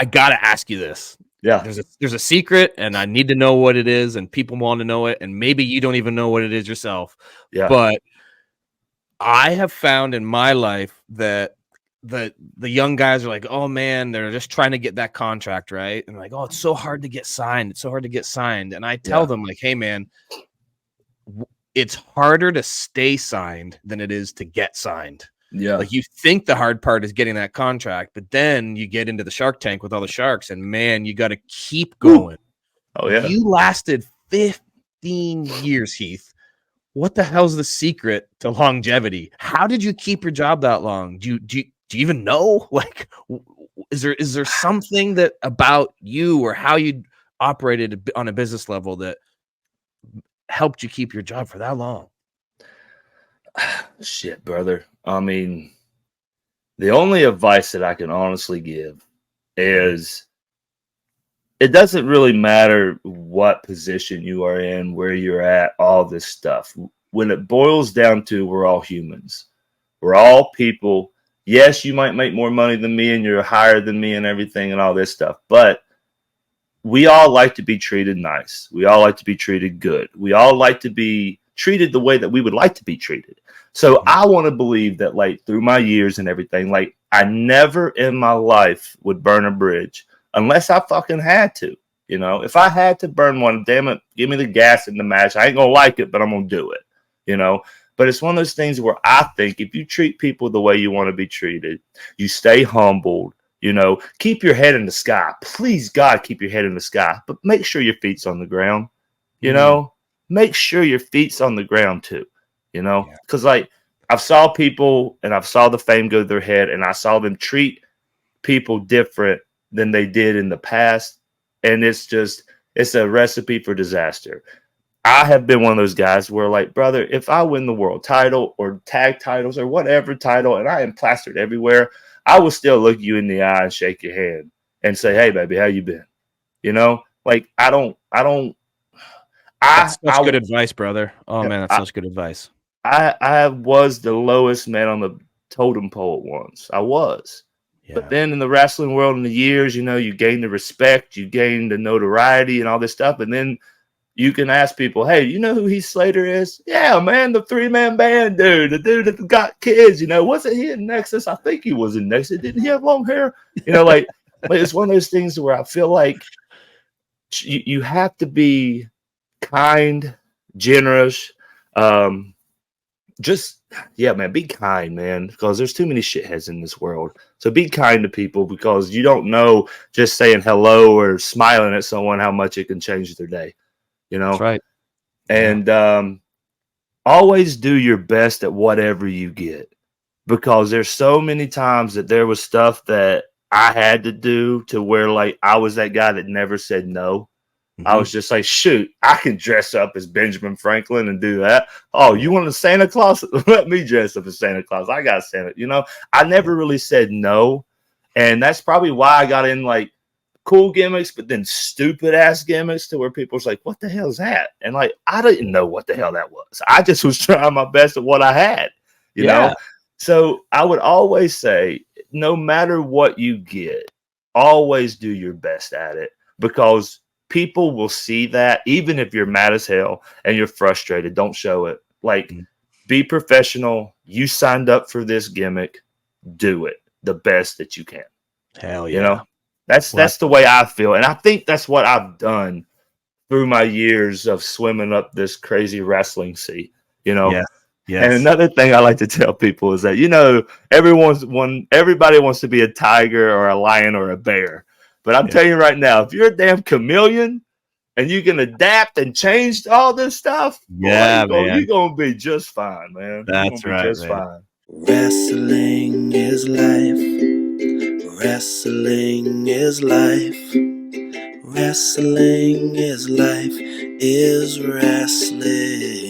I gotta ask you this. Yeah. There's a secret, and I need to know what it is, and people want to know it, and maybe you don't even know what it is yourself. Yeah. But I have found in my life that the young guys are like, oh man, they're just trying to get that contract, right? And like, oh, it's so hard to get signed. It's so hard to get signed. And I tell them, like, hey man, it's harder to stay signed than it is to get signed. Yeah. Like, you think the hard part is getting that contract, but then you get into the Shark Tank with all the sharks, and man, you got to keep going. Oh yeah. You lasted 15 years, Heath. What the hell's the secret to longevity? How did you keep your job that long? Do you even know? Like, is there something that about you or how you operated on a business level that helped you keep your job for that long? Shit, brother. I mean, the only advice that I can honestly give is it doesn't really matter what position you are in, where you're at, all this stuff. When it boils down to, we're all humans. We're all people. Yes, you might make more money than me and you're higher than me and everything and all this stuff, but we all like to be treated nice. We all like to be treated good. We all like to be treated the way that we would like to be treated. So I want to believe that, like, through my years and everything, like, I never in my life would burn a bridge unless I fucking had to. You know, if I had to burn one, damn it, give me the gas in the match. I ain't gonna like it, but I'm gonna do it. You know, but it's one of those things where I think if you treat people the way you want to be treated, you stay humbled, you know, keep your head in the sky. Please, God, keep your head in the sky, but make sure your feet's on the ground. You know, make sure your feet's on the ground too. You know, because like I've saw people and I've saw the fame go to their head, and I saw them treat people different than they did in the past, and it's a recipe for disaster. I have been one of those guys where, like, brother, if I win the world title or tag titles or whatever title and I am plastered everywhere, I will still look you in the eye and shake your hand and say, hey, baby, how you been? You know, like, That's such good advice, brother. Oh man, that's such good advice. I was the lowest man on the totem pole once. I was. Yeah. But then in the wrestling world, in the years, you know, you gain the respect, you gain the notoriety and all this stuff. And then you can ask people, hey, you know who Heath Slater is? Yeah, man, the 3-man band dude, the dude that got kids, you know, wasn't he in Nexus? I think he was in Nexus. Didn't he have long hair? You know, like it's one of those things where I feel like you have to be kind, generous, be kind, man, because there's too many shitheads in this world. So be kind to people, because you don't know just saying hello or smiling at someone how much it can change their day. You know, that's right. And always do your best at whatever you get, because there's so many times that there was stuff that I had to do to where, like, I was that guy that never said no. I was just like, shoot, I can dress up as Benjamin Franklin and do that. Oh, you want a Santa Claus? Let me dress up as Santa Claus. I got Santa. You know, I never really said no. And that's probably why I got in, like, cool gimmicks, but then stupid ass gimmicks to where people's like, what the hell is that? And, like, I didn't know what the hell that was. I just was trying my best at what I had, you know? So I would always say, no matter what you get, always do your best at it, because people will see that. Even if you're mad as hell and you're frustrated, don't show it. Like, be professional. You signed up for this gimmick. Do it the best that you can. Hell yeah. You know, that's the way I feel. And I think that's what I've done through my years of swimming up this crazy wrestling sea, you know? Yeah. Yes. And another thing I like to tell people is that, you know, everybody wants to be a tiger or a lion or a bear. But I'm telling you right now, if you're a damn chameleon and you can adapt and change all this stuff, you're going to be just fine, man. That's right, just fine. Wrestling is life. Wrestling is life. Wrestling is life. Is wrestling.